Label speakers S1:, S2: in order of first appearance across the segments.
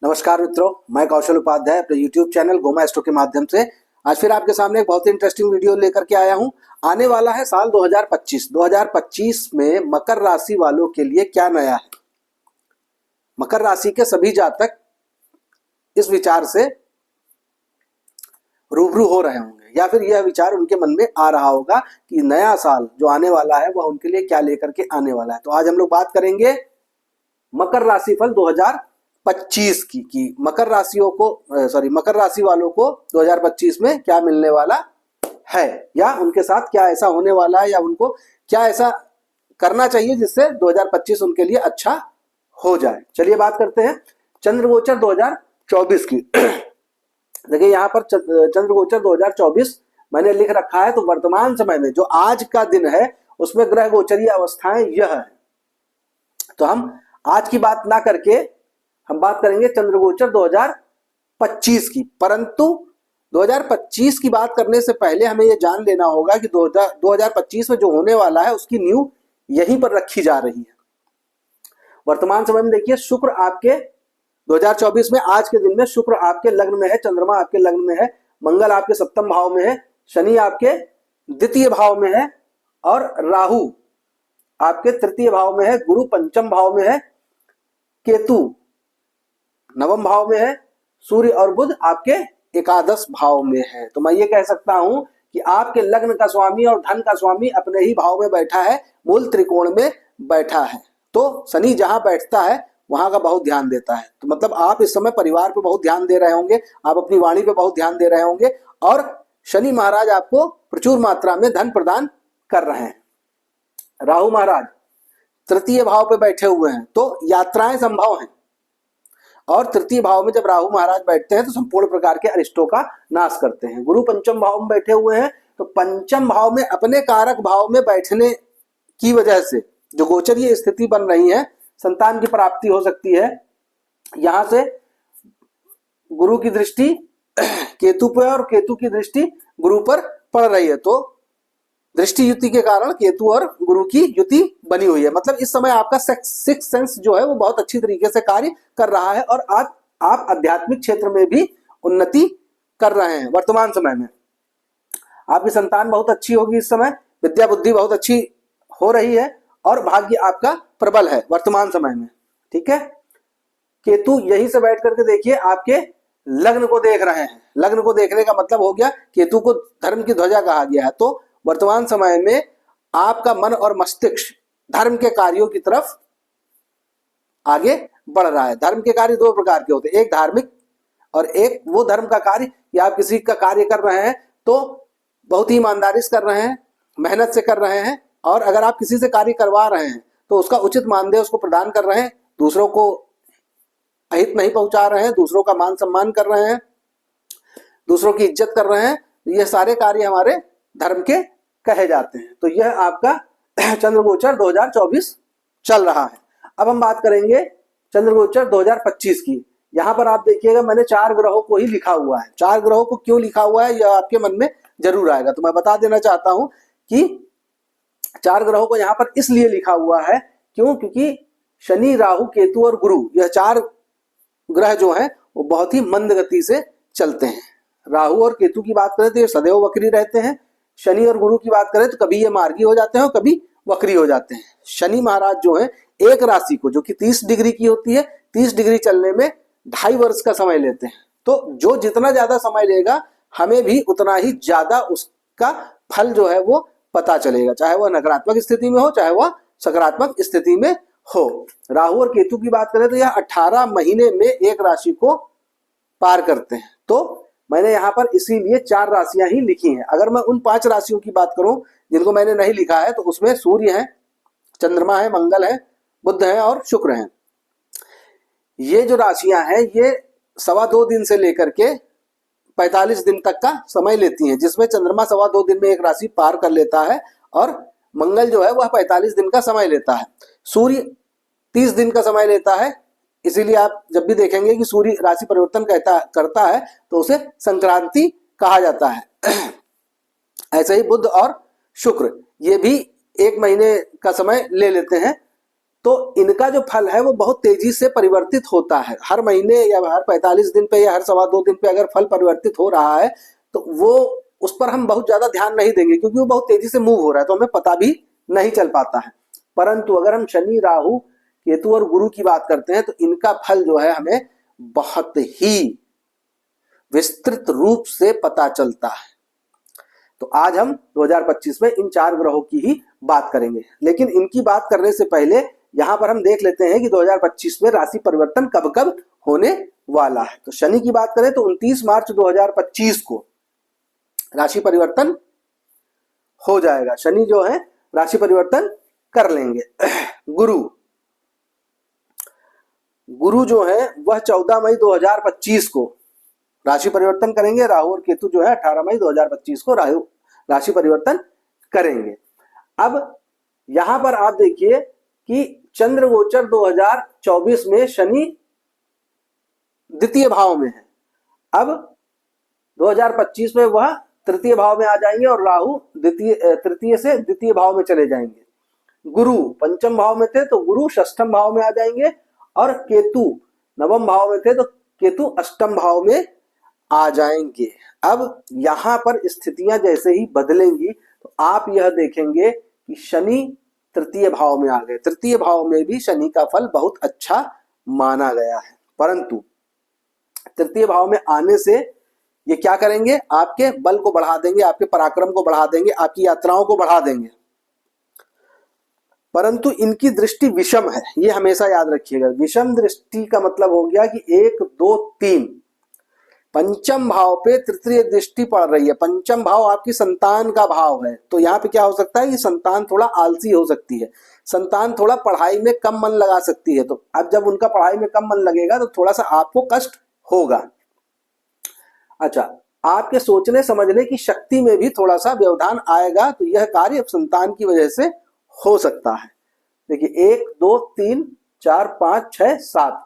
S1: नमस्कार मित्रों, मैं कौशल उपाध्याय अपने YouTube चैनल गोमा एस्ट्रो के माध्यम से आज फिर आपके सामने एक बहुत ही इंटरेस्टिंग वीडियो लेकर के आया हूं। आने वाला है साल 2025। 2025 में मकर राशि वालों के लिए क्या नया है। मकर राशि के सभी जातक इस विचार से रूबरू हो रहे होंगे या फिर यह विचार उनके मन में आ रहा होगा कि नया साल जो आने वाला है वह उनके लिए क्या लेकर के आने वाला है। तो आज हम लोग बात करेंगे मकर राशि फल 2025 की मकर राशि वालों को 2025 में क्या मिलने वाला है या उनके साथ क्या ऐसा होने वाला है या उनको क्या ऐसा करना चाहिए जिससे 2025 उनके लिए अच्छा हो जाए। चलिए बात करते हैं चंद्रगोचर 2024 की। देखिए यहाँ पर चंद्रगोचर 2024 मैंने लिख रखा है। तो वर्तमान समय में जो आज का दिन है उसमें ग्रह गोचरीय अवस्थाएं यह है। तो हम आज की बात ना करके हम बात करेंगे चंद्रगोचर 2025 की। परंतु 2025 की बात करने से पहले हमें यह जान लेना होगा कि 2025 में जो होने वाला है उसकी नींव यहीं पर रखी जा रही है। वर्तमान समय में देखिए शुक्र आपके 2024 में आज के दिन में शुक्र आपके लग्न में है, चंद्रमा आपके लग्न में है, मंगल आपके सप्तम भाव में है, शनि आपके द्वितीय भाव में है और राहु आपके तृतीय भाव में है, गुरु पंचम भाव में है, केतु नवम भाव में है, सूर्य और बुध आपके एकादश भाव में है। तो मैं ये कह सकता हूं कि आपके लग्न का स्वामी और धन का स्वामी अपने ही भाव में बैठा है, मूल त्रिकोण में बैठा है। तो शनि जहां बैठता है वहां का बहुत ध्यान देता है। तो मतलब आप इस समय परिवार पे बहुत ध्यान दे रहे होंगे, आप अपनी वाणी पे बहुत ध्यान दे रहे होंगे और शनि महाराज आपको प्रचुर मात्रा में धन प्रदान कर रहे हैं। राहु महाराज तृतीय भाव पे बैठे हुए हैं तो यात्राएं संभव हैं और तृतीय भाव में जब राहु महाराज बैठते हैं तो संपूर्ण प्रकार के अरिष्टों का नाश करते हैं। गुरु पंचम भाव में बैठे हुए हैं तो पंचम भाव में अपने कारक भाव में बैठने की वजह से जो गोचरीय स्थिति बन रही है, संतान की प्राप्ति हो सकती है। यहां से गुरु की दृष्टि केतु पर और केतु की दृष्टि गुरु पर पड़ रही है। तो दृष्टि युति के कारण केतु और गुरु की युति बनी हुई है। मतलब इस समय आपका सिक्स सेंस जो है वो बहुत अच्छी तरीके से कार्य कर रहा है और आज आप आध्यात्मिक क्षेत्र में भी उन्नति कर रहे हैं। वर्तमान समय में आपकी संतान बहुत अच्छी होगी, इस समय विद्या बुद्धि बहुत अच्छी हो रही है और भाग्य आपका प्रबल है वर्तमान समय में। ठीक है, केतु यहीं से बैठ करके देखिए आपके लग्न को देख रहे हैं। लग्न को देखने का मतलब हो गया केतु को धर्म की ध्वजा कहा गया है। तो वर्तमान समय में आपका मन और मस्तिष्क धर्म के कार्यों की तरफ आगे बढ़ रहा है। धर्म के कार्य दो प्रकार के होते हैं, एक धार्मिक और एक वो धर्म का कार्य कि आप किसी का कार्य कर रहे हैं तो बहुत ही ईमानदारी से कर रहे हैं, मेहनत से कर रहे हैं और अगर आप किसी से कार्य करवा रहे हैं तो उसका उचित मानदेय उसको प्रदान कर रहे हैं, दूसरों को अहित नहीं पहुंचा रहे हैं, दूसरों का मान सम्मान कर रहे हैं, दूसरों की इज्जत कर रहे हैं। ये सारे कार्य हमारे धर्म के कहे जाते हैं। तो यह आपका चंद्रगोचर 2024 चल रहा है। अब हम बात करेंगे चंद्रगोचर 2025 की। यहां पर आप देखिएगा मैंने 4 ग्रहों को ही लिखा हुआ है। 4 ग्रहों को क्यों लिखा हुआ है यह आपके मन में जरूर आएगा। तो मैं बता देना चाहता हूं कि 4 ग्रहों को यहां पर इसलिए लिखा हुआ है क्योंकि शनि, राहु, केतु और गुरु यह 4 ग्रह जो हैं वो बहुत ही मंद गति से चलते हैं। राहु और केतु की बात करें तो ये सदैव वक्री रहते हैं। शनि और गुरु की बात करें तो कभी ये मार्गी हो जाते हैं और कभी वक्री हो जाते हैं। शनि महाराज जो है एक राशि को जो कि 30 डिग्री की होती है, 30 डिग्री चलने में 2.5 वर्ष का समय लेते हैं। तो जो जितना ज्यादा समय लेगा हमें भी उतना ही ज्यादा उसका फल जो है वो पता चलेगा, चाहे वह नकारात्मक स्थिति में हो चाहे वह सकारात्मक स्थिति में हो। राहु और केतु की बात करें तो यह 18 महीने में एक राशि को पार करते हैं। तो मैंने यहाँ पर इसीलिए 4 राशियां ही लिखी हैं। अगर मैं उन 5 राशियों की बात करूं जिनको मैंने नहीं लिखा है तो उसमें सूर्य है, चंद्रमा है, मंगल है, बुध है और शुक्र है। ये जो राशियां हैं ये 2.25 दिन से लेकर के 45 दिन तक का समय लेती हैं, जिसमें चंद्रमा 2.25 दिन में एक राशि पार कर लेता है और मंगल जो है वह 45 दिन का समय लेता है। सूर्य 30 दिन का समय लेता है। इसीलिए आप जब भी देखेंगे कि सूर्य राशि परिवर्तन करता है तो उसे संक्रांति कहा जाता है। ऐसे ही बुध और शुक्र ये भी 1 महीने का समय ले लेते हैं तो इनका जो फल है वो बहुत तेजी से परिवर्तित होता है। हर महीने या हर 45 दिन पे या हर 2.25 दिन पे अगर फल परिवर्तित हो रहा है तो वो उस पर हम बहुत ज्यादा ध्यान नहीं देंगे, क्योंकि वो बहुत तेजी से मूव हो रहा है तो हमें पता भी नहीं चल पाता है। परंतु अगर हम शनि, राहु, केतु और गुरु की बात करते हैं तो इनका फल जो है हमें बहुत ही विस्तृत रूप से पता चलता है। तो आज हम 2025 में इन 4 ग्रहों की ही बात करेंगे, लेकिन इनकी बात करने से पहले यहां पर हम देख लेते हैं कि 2025 में राशि परिवर्तन कब कब होने वाला है। तो शनि की बात करें तो 29 मार्च 2025 को राशि परिवर्तन हो जाएगा। शनि जो है राशि परिवर्तन कर लेंगे। गुरु जो है वह 14 मई 2025 को राशि परिवर्तन करेंगे। राहु और केतु जो है 18 मई 2025 को राशि परिवर्तन करेंगे। अब यहां पर आप देखिए कि चंद्र गोचर 2024 में शनि द्वितीय भाव में है। अब 2025 में वह तृतीय भाव में आ जाएंगे और राहु तृतीय से द्वितीय भाव में चले जाएंगे। गुरु पंचम भाव में थे तो गुरु षष्ठम भाव में आ जाएंगे, और केतु नवम भाव में थे तो केतु अष्टम भाव में आ जाएंगे। अब यहां पर स्थितियां जैसे ही बदलेंगी तो आप यह देखेंगे कि शनि तृतीय भाव में आ गए। तृतीय भाव में भी शनि का फल बहुत अच्छा माना गया है, परंतु तृतीय भाव में आने से ये क्या करेंगे, आपके बल को बढ़ा देंगे, आपके पराक्रम को बढ़ा देंगे, आपकी यात्राओं को बढ़ा देंगे। परंतु इनकी दृष्टि विषम है, ये हमेशा याद रखिएगा। विषम दृष्टि का मतलब हो गया कि 1 2 3 पंचम भाव पे तृतीय दृष्टि पड़ रही है। पंचम भाव आपकी संतान का भाव है, तो यहाँ पे क्या हो सकता है कि संतान थोड़ा आलसी हो सकती है, संतान थोड़ा पढ़ाई में कम मन लगा सकती है। तो अब जब उनका पढ़ाई में कम मन लगेगा तो थोड़ा सा आपको कष्ट होगा। अच्छा, आपके सोचने समझने की शक्ति में भी थोड़ा सा व्यवधान आएगा, तो यह कार्य संतान की वजह से हो सकता है। देखिए 1 2 3 4 5 6 7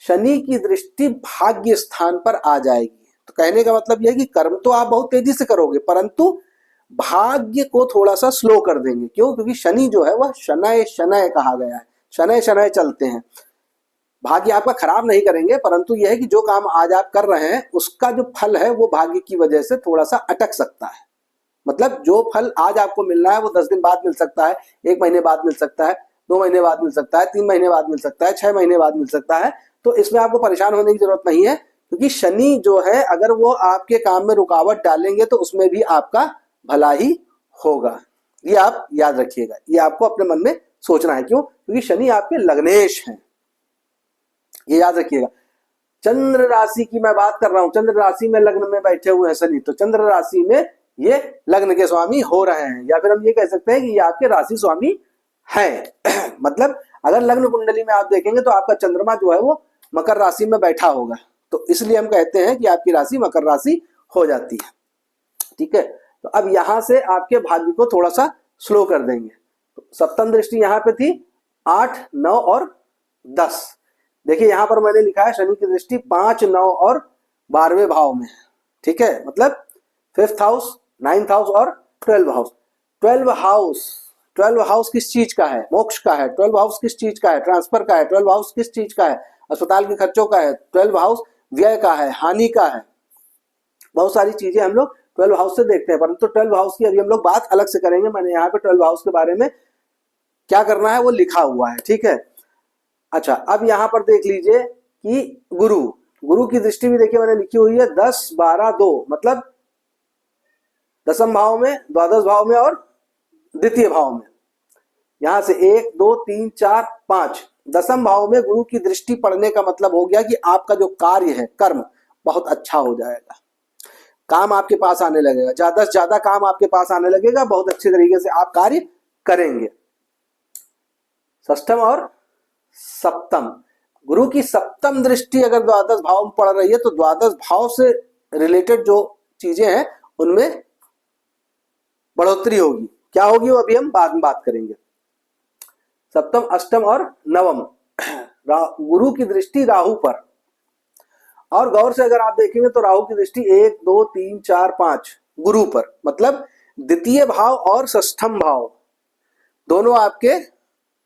S1: शनि की दृष्टि भाग्य स्थान पर आ जाएगी। तो कहने का मतलब यह है कि कर्म तो आप बहुत तेजी से करोगे, परंतु भाग्य को थोड़ा सा स्लो कर देंगे। क्यों? क्योंकि शनि जो है वह शनय शनय कहा गया है, शनय शनय चलते हैं। भाग्य आपका खराब नहीं करेंगे, परंतु यह है कि जो काम आज आप कर रहे हैं उसका जो फल है वो भाग्य की वजह से थोड़ा सा अटक सकता है। मतलब जो फल आज आपको मिलना है वो 10 दिन बाद मिल सकता है, 1 महीने बाद मिल सकता है, 2 महीने बाद मिल सकता है, 3 महीने बाद मिल सकता है, 6 महीने बाद मिल सकता है। तो इसमें आपको परेशान होने की जरूरत नहीं है, क्योंकि शनि जो है अगर वो आपके काम में रुकावट डालेंगे तो उसमें भी आपका भला ही होगा। ये आप याद रखिएगा, ये आपको अपने मन में सोचना है। क्यों? क्योंकि शनि आपके लग्नेश हैं, ये याद रखिएगा। चंद्र राशि की मैं बात कर रहा हूं, चंद्र राशि में लग्न में बैठे हुए हैं शनि, तो चंद्र राशि में ये लग्न के स्वामी हो रहे हैं, या फिर हम ये कह सकते हैं कि ये आपके राशि स्वामी हैं। मतलब अगर लग्न कुंडली में आप देखेंगे तो आपका चंद्रमा जो है वो मकर राशि में बैठा होगा, तो इसलिए हम कहते हैं कि आपकी राशि मकर राशि हो जाती है। ठीक है, तो अब यहां से आपके भाग्य को थोड़ा सा स्लो कर देंगे। तो सप्तम दृष्टि यहां पे थी 8 9 और 10। देखिए यहां पर मैंने लिखा है शनि की दृष्टि 5 9 और 12वें भाव में। ठीक है, मतलब 5th हाउस, 9th हाउस और 12th हाउस। 12 हाउस किस चीज का है? मोक्ष का है। 12 हाउस किस चीज का है? ट्रांसफर का है। 12 हाउस किस चीज का है? अस्पताल के खर्चों का है। 12 हाउस व्यय का है, हानि का है। बहुत सारी चीजें हम लोग 12 हाउस से देखते हैं, परंतु 12 हाउस की अभी हम लोग बात अलग से करेंगे। मैंने यहाँ पे 12 हाउस के बारे में क्या करना है वो लिखा हुआ है। ठीक है, अच्छा अब यहाँ पर देख लीजिए कि गुरु की दृष्टि भी देखिए मैंने लिखी हुई है 10 12 2, मतलब 10वें भाव में, द्वादश भाव में और द्वितीय भाव में। यहां से 1 2 3 4 5 10वें भाव में गुरु की दृष्टि पड़ने का मतलब हो गया कि आपका जो कार्य है, कर्म बहुत अच्छा हो जाएगा। काम आपके पास आने लगेगा, ज्यादा से ज्यादा काम आपके पास आने लगेगा, बहुत अच्छे तरीके से आप कार्य करेंगे। षष्ठम और सप्तम, गुरु की सप्तम दृष्टि अगर द्वादश भाव में पड़ रही है तो द्वादश भाव से रिलेटेड जो चीजें हैं उनमें बढ़ोतरी होगी। क्या होगी वो अभी हम बाद में बात करेंगे। सप्तम अष्टम और नवम, गुरु की दृष्टि राहु पर, और गौर से अगर आप देखेंगे तो राहु की दृष्टि 1 2 3 4 5 गुरु पर, मतलब द्वितीय भाव और षष्ठम भाव दोनों आपके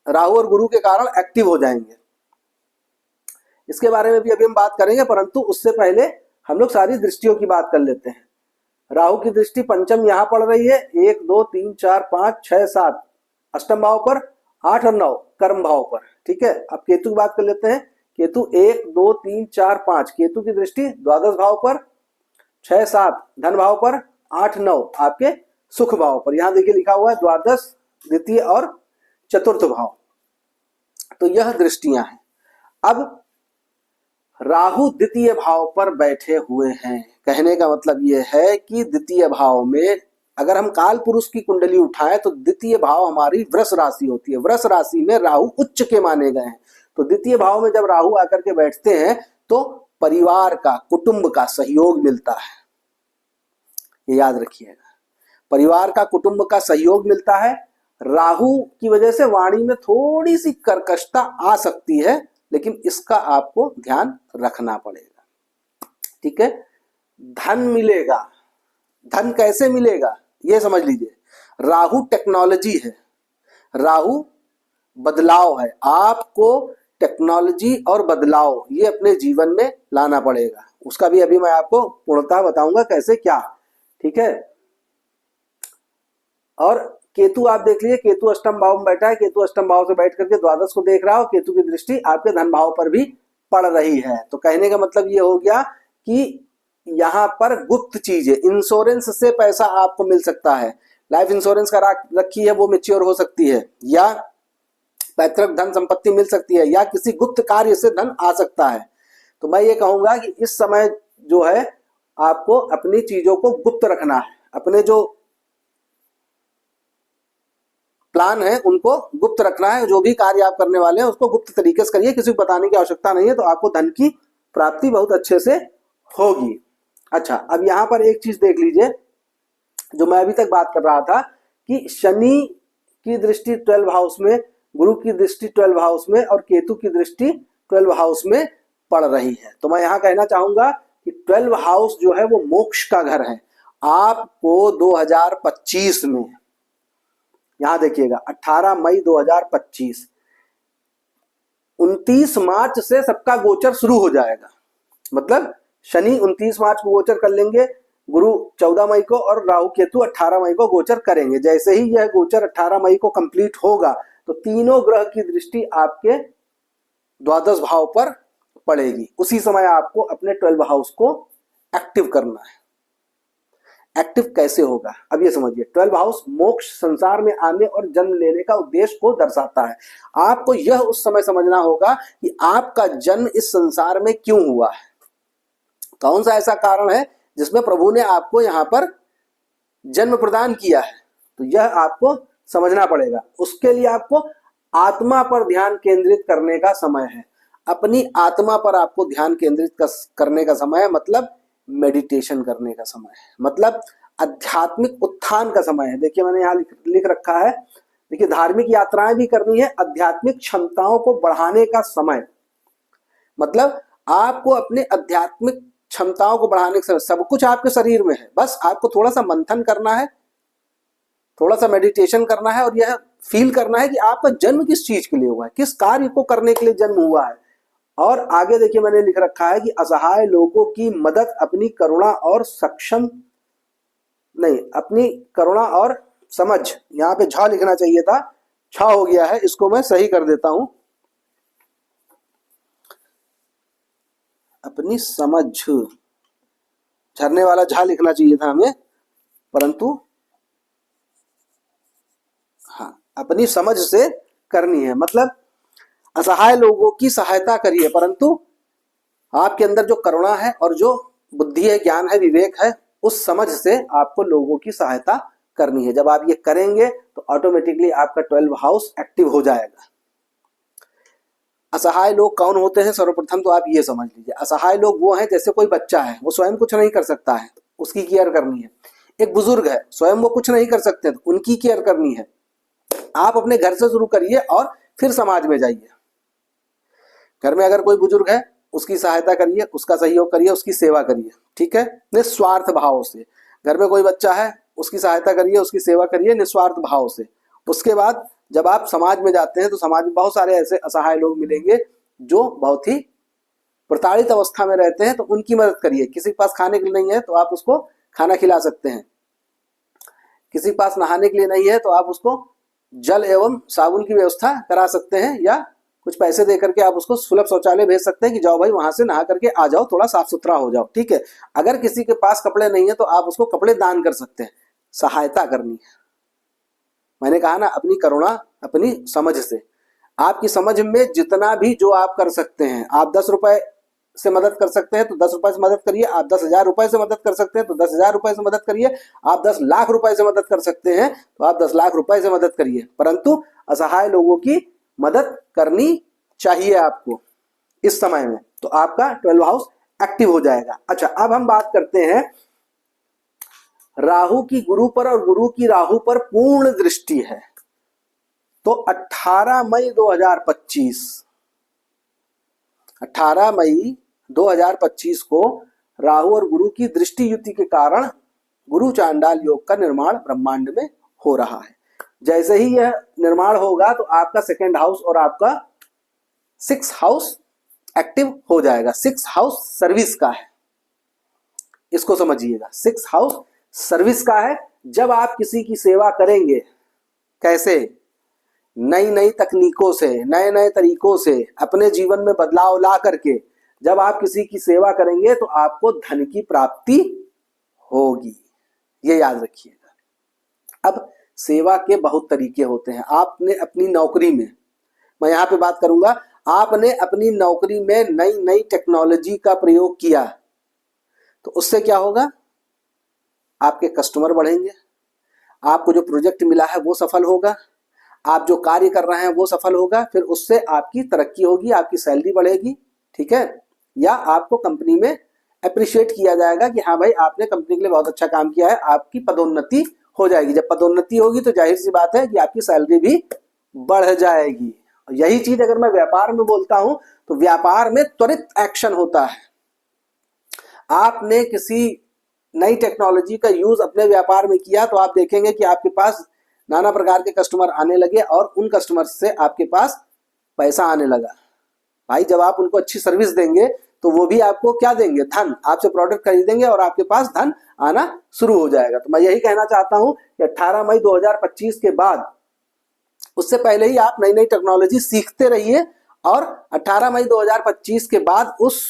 S1: राहु और गुरु के कारण एक्टिव हो जाएंगे। इसके बारे में भी अभी हम बात करेंगे, परंतु उससे पहले हम लोग सारी दृष्टियों की बात कर लेते हैं। राहु की दृष्टि पंचम यहां पड़ रही है, 1 2 3 4 5 6 7 अष्टम भाव पर, 8 और 9 कर्म भाव पर। ठीक है, अब केतु की बात कर लेते हैं। केतु 1 2 3 4 5, केतु की दृष्टि द्वादश भाव पर, 6 7 धन भाव पर, 8 9 आपके सुख भाव पर। यहां देखिए लिखा हुआ है द्वादश, द्वितीय और चतुर्थ भाव। तो यह दृष्टियां हैं। अब राहु द्वितीय भाव पर बैठे हुए हैं, कहने का मतलब यह है कि द्वितीय भाव में अगर हम काल पुरुष की कुंडली उठाएं तो द्वितीय भाव हमारी वृष राशि होती है। वृष राशि में राहु उच्च के माने गए हैं। तो द्वितीय भाव में जब राहु आकर के बैठते हैं तो परिवार का, कुटुंब का सहयोग मिलता है, ये याद रखिएगा। परिवार का, कुटुंब का सहयोग मिलता है। राहु की वजह से वाणी में थोड़ी सी कर्कशता आ सकती है, लेकिन इसका आपको ध्यान रखना पड़ेगा। ठीक है, धन मिलेगा। धन कैसे मिलेगा ये समझ लीजिए। राहु टेक्नोलॉजी है, राहु बदलाव है। आपको टेक्नोलॉजी और बदलाव ये अपने जीवन में लाना पड़ेगा। उसका भी अभी मैं आपको पूर्णतः बताऊंगा कैसे क्या। ठीक है, और केतु आप देख लीजिए, केतु अष्टम भाव में बैठा है। केतु अष्टम भाव से बैठ करके द्वादश को देख रहा हो। केतु की दृष्टि आपके धन भाव पर भी पड़ रही है। तो कहने का मतलब ये हो गया कि यहाँ पर गुप्त चीजें, इंश्योरेंस से पैसा आपको मिल सकता है। लाइफ इंश्योरेंस करा रखी है, वो मैच्योर हो सकती है, या पैतृक धन संपत्ति मिल सकती है, या किसी गुप्त कार्य से धन आ सकता है। तो मैं ये कहूंगा कि इस समय जो है आपको अपनी चीजों को गुप्त रखना है। अपने जो प्लान है उनको गुप्त रखना है। जो भी कार्य आप करने वाले हैं उसको गुप्त तरीके से करिए, किसी को बताने की आवश्यकता नहीं है। तो आपको धन की प्राप्ति बहुत अच्छे से होगी। अच्छा, अब यहां पर एक चीज देख लीजिए जो मैं अभी तक बात कर रहा था कि शनि की दृष्टि 12 हाउस में, गुरु की दृष्टि 12 हाउस में और केतु की दृष्टि 12 हाउस में पड़ रही है। तो मैं यहां कहना चाहूंगा कि 12 हाउस जो है वो मोक्ष का घर है। आपको 2025 में, यहां देखिएगा 18 मई 2025, 29 मार्च से सबका गोचर शुरू हो जाएगा। मतलब शनि 29 मार्च को गोचर कर लेंगे, गुरु 14 मई को और राहु केतु 18 मई को गोचर करेंगे। जैसे ही यह गोचर 18 मई को कंप्लीट होगा तो तीनों ग्रह की दृष्टि आपके द्वादश भाव पर पड़ेगी। उसी समय आपको अपने 12 हाउस को एक्टिव करना है। एक्टिव कैसे होगा अब ये समझिए। 12 हाउस मोक्ष, संसार में आने और जन्म लेने का उद्देश्य को दर्शाता है। आपको यह उस समय समझना होगा कि आपका जन्म इस संसार में क्यों हुआ है, कौन सा ऐसा कारण है जिसमें प्रभु ने आपको यहाँ पर जन्म प्रदान किया है। तो यह आपको समझना पड़ेगा। उसके लिए आपको आत्मा पर ध्यान केंद्रित करने का समय है। अपनी आत्मा पर आपको ध्यान केंद्रित करने का समय है, मतलब मेडिटेशन करने का समय है, मतलब आध्यात्मिक उत्थान का समय है। देखिए मैंने यहाँ लिख रखा है, देखिए धार्मिक यात्राएं भी करनी है, आध्यात्मिक क्षमताओं को बढ़ाने का समय, मतलब आपको अपने आध्यात्मिक क्षमताओं को बढ़ाने का समय। सब कुछ आपके शरीर में है, बस आपको थोड़ा सा मंथन करना है, थोड़ा सा मेडिटेशन करना है और यह फील करना है कि आपका जन्म किस चीज के लिए हुआ है, किस कार्य को करने के लिए जन्म हुआ है। और आगे देखिए मैंने लिख रखा है कि असहाय लोगों की मदद अपनी करुणा और सक्षम नहीं, अपनी करुणा और समझ, यहाँ पे झ लिखना चाहिए था, छ हो गया है, इसको मैं सही कर देता हूं। अपनी समझ, झरने वाला झा लिखना चाहिए था हमें, परंतु हाँ, अपनी समझ से करनी है। मतलब असहाय लोगों की सहायता करिए, परंतु आपके अंदर जो करुणा है और जो बुद्धि है, ज्ञान है, विवेक है, उस समझ से आपको लोगों की सहायता करनी है। जब आप ये करेंगे तो ऑटोमेटिकली आपका 12 हाउस एक्टिव हो जाएगा। असहाय लोग कौन होते हैं, सर्वप्रथम तो आप ये समझ लीजिए। असहाय लोग वो हैं जैसे कोई बच्चा है, वो स्वयं कुछ नहीं कर सकता है, उसकी केयर करनी है। एक बुजुर्ग है, स्वयं वो कुछ नहीं कर सकते, तो उनकी केयर करनी है। आप अपने घर से शुरू करिए और फिर समाज में जाइए। घर में अगर कोई बुजुर्ग है उसकी सहायता करिए, उसका सहयोग करिए, उसकी सेवा करिए, ठीक है, निस्वार्थ भाव से। घर में कोई बच्चा है उसकी सहायता करिए, उसकी सेवा करिए निस्वार्थ भाव से। उसके बाद जब आप समाज में जाते हैं तो समाज में बहुत सारे ऐसे असहाय लोग मिलेंगे जो बहुत ही प्रताड़ित अवस्था में रहते हैं, तो उनकी मदद करिए। किसी के पास खाने के लिए नहीं है तो आप उसको खाना खिला सकते हैं, किसी के पास नहाने के लिए नहीं है तो आप उसको जल एवं साबुन की व्यवस्था करा सकते हैं, या कुछ पैसे दे करके आप उसको सुलभ शौचालय भेज सकते हैं कि जाओ भाई वहां से नहा करके आ जाओ, थोड़ा साफ सुथरा हो जाओ, ठीक है। अगर किसी के पास कपड़े नहीं है तो आप उसको कपड़े दान कर सकते हैं। सहायता करनी है, मैंने कहा ना, अपनी करुणा अपनी समझ से, आपकी समझ में जितना भी जो आप कर सकते हैं। आप 10 रुपए से मदद कर सकते हैं तो 10 रुपए से मदद करिए, आप 10,000 रुपए से मदद कर सकते हैं तो 10,000 रुपए से मदद करिए, आप 10 लाख रुपए से मदद कर सकते हैं तो आप 10 लाख रुपए से मदद करिए, परंतु असहाय लोगों की मदद करनी चाहिए आपको इस समय में, तो आपका 12 हाउस एक्टिव हो जाएगा। अच्छा, अब हम बात करते हैं राहु की गुरु पर और गुरु की राहु पर पूर्ण दृष्टि है, तो 18 मई 2025 को राहु और गुरु की दृष्टि युति के कारण गुरु चांडाल योग का निर्माण ब्रह्मांड में हो रहा है। जैसे ही यह निर्माण होगा तो आपका 2nd हाउस और आपका 6th हाउस एक्टिव हो जाएगा। 6th हाउस सर्विस का है, इसको समझिएगा। 6th हाउस सर्विस का है। जब आप किसी की सेवा करेंगे, कैसे? नई नई तकनीकों से, नए नए तरीकों से, अपने जीवन में बदलाव ला करके जब आप किसी की सेवा करेंगे तो आपको धन की प्राप्ति होगी, ये याद रखिएगा। अब सेवा के बहुत तरीके होते हैं। आपने अपनी नौकरी में, मैं यहां पे बात करूंगा, आपने अपनी नौकरी में नई नई टेक्नोलॉजी का प्रयोग किया तो उससे क्या होगा? आपके कस्टमर बढ़ेंगे, आपको जो प्रोजेक्ट मिला है वो सफल होगा, आप जो कार्य कर रहे हैं वो सफल होगा, फिर उससे आपकी तरक्की होगी, आपकी सैलरी बढ़ेगी, ठीक है। या आपको कंपनी में अप्रिशिएट किया जाएगा कि हाँ भाई आपने कंपनी के लिए बहुत अच्छा काम किया है, आपकी पदोन्नति हो जाएगी। जब पदोन्नति होगी तो जाहिर सी बात है कि आपकी सैलरी भी बढ़ जाएगी। यही चीज अगर मैं व्यापार में बोलता हूं तो व्यापार में त्वरित एक्शन होता है। आपने किसी नई टेक्नोलॉजी का यूज अपने व्यापार में किया तो आप देखेंगे कि आपके पास नाना प्रकार के कस्टमर आने लगे और उन कस्टमर से आपके पास पैसा आने लगा। भाई जब आप उनको अच्छी सर्विस देंगे तो वो भी आपको क्या देंगे? धन। आपसे प्रोडक्ट खरीदेंगे और आपके पास धन आना शुरू हो जाएगा। तो मैं यही कहना चाहता हूं कि 18 मई 2025 के बाद, उससे पहले ही आप नई नई टेक्नोलॉजी सीखते रहिए और 18 मई 2025 के बाद उस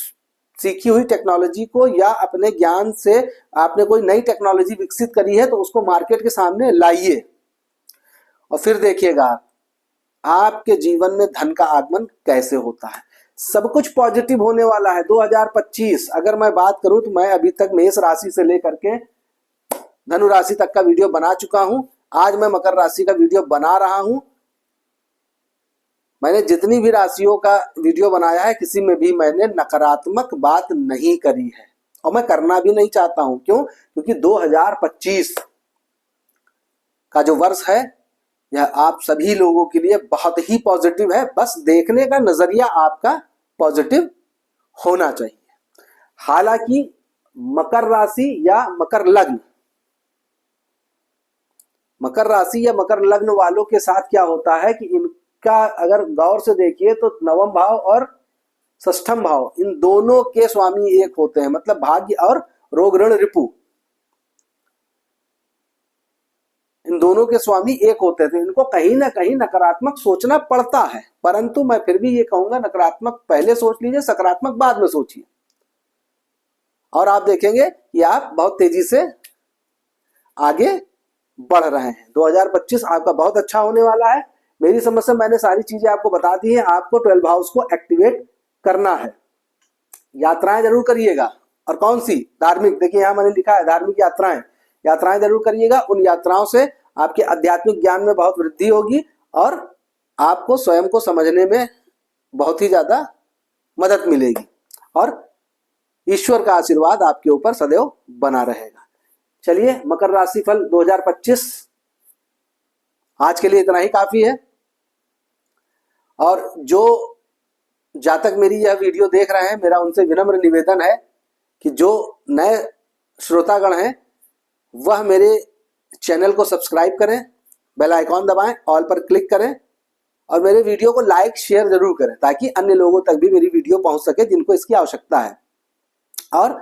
S1: सीखी हुई टेक्नोलॉजी को या अपने ज्ञान से आपने कोई नई टेक्नोलॉजी विकसित करी है तो उसको मार्केट के सामने लाइए और फिर देखिएगा आपके जीवन में धन का आगमन कैसे होता है। सब कुछ पॉजिटिव होने वाला है 2025। अगर मैं बात करूं तो मैं अभी तक मेष राशि से लेकर के धनु राशि तक का वीडियो बना चुका हूं। आज मैं मकर राशि का वीडियो बना रहा हूं। मैंने जितनी भी राशियों का वीडियो बनाया है किसी में भी मैंने नकारात्मक बात नहीं करी है और मैं करना भी नहीं चाहता हूं। क्यों? क्योंकि 2025 का जो वर्ष है यह आप सभी लोगों के लिए बहुत ही पॉजिटिव है। बस देखने का नजरिया आपका पॉजिटिव होना चाहिए। हालांकि मकर राशि या मकर लग्न, मकर राशि या मकर लग्न वालों के साथ क्या होता है कि इनका अगर गौर से देखिए तो नवम भाव और षष्ठम भाव, इन दोनों के स्वामी एक होते हैं। मतलब भाग्य और रोग ऋण रिपु, इन दोनों के स्वामी एक होते थे। इनको कहीं ना कहीं नकारात्मक सोचना पड़ता है, परंतु मैं फिर भी ये कहूंगा नकारात्मक पहले सोच लीजिए, सकारात्मक बाद में सोचिए और आप देखेंगे कि आप बहुत तेजी से आगे बढ़ रहे हैं। 2025 आपका बहुत अच्छा होने वाला है। मेरी समझ से मैंने सारी चीजें आपको बता दी है। आपको 12 हाउस को एक्टिवेट करना है। यात्राएं जरूर करिएगा। और कौन सी? धार्मिक। देखिए यहां मैंने लिखा है धार्मिक यात्राएं, यात्राएं जरूर करिएगा। उन यात्राओं से आपके आध्यात्मिक ज्ञान में बहुत वृद्धि होगी और आपको स्वयं को समझने में बहुत ही ज्यादा मदद मिलेगी और ईश्वर का आशीर्वाद आपके ऊपर सदैव बना रहेगा। चलिए, मकर राशि फल 2025 आज के लिए इतना ही काफी है। और जो जातक मेरी यह वीडियो देख रहे हैं, मेरा उनसे विनम्र निवेदन है कि जो नए श्रोतागण हैं वह मेरे चैनल को सब्सक्राइब करें, बेल आइकॉन दबाएं, ऑल पर क्लिक करें और मेरे वीडियो को लाइक शेयर जरूर करें ताकि अन्य लोगों तक भी मेरी वीडियो पहुंच सके जिनको इसकी आवश्यकता है। और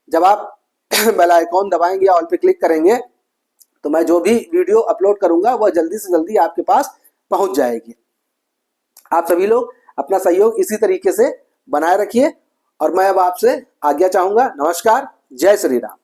S1: जब आप बेल आइकॉन दबाएंगे, ऑल पे क्लिक करेंगे, तो मैं जो भी वीडियो अपलोड करूंगा वह जल्दी से जल्दी आपके पास पहुंच जाएगी। आप सभी लोग अपना सहयोग इसी तरीके से बनाए रखिए और मैं अब आपसे आज्ञा चाहूंगा। नमस्कार, जय श्री राम।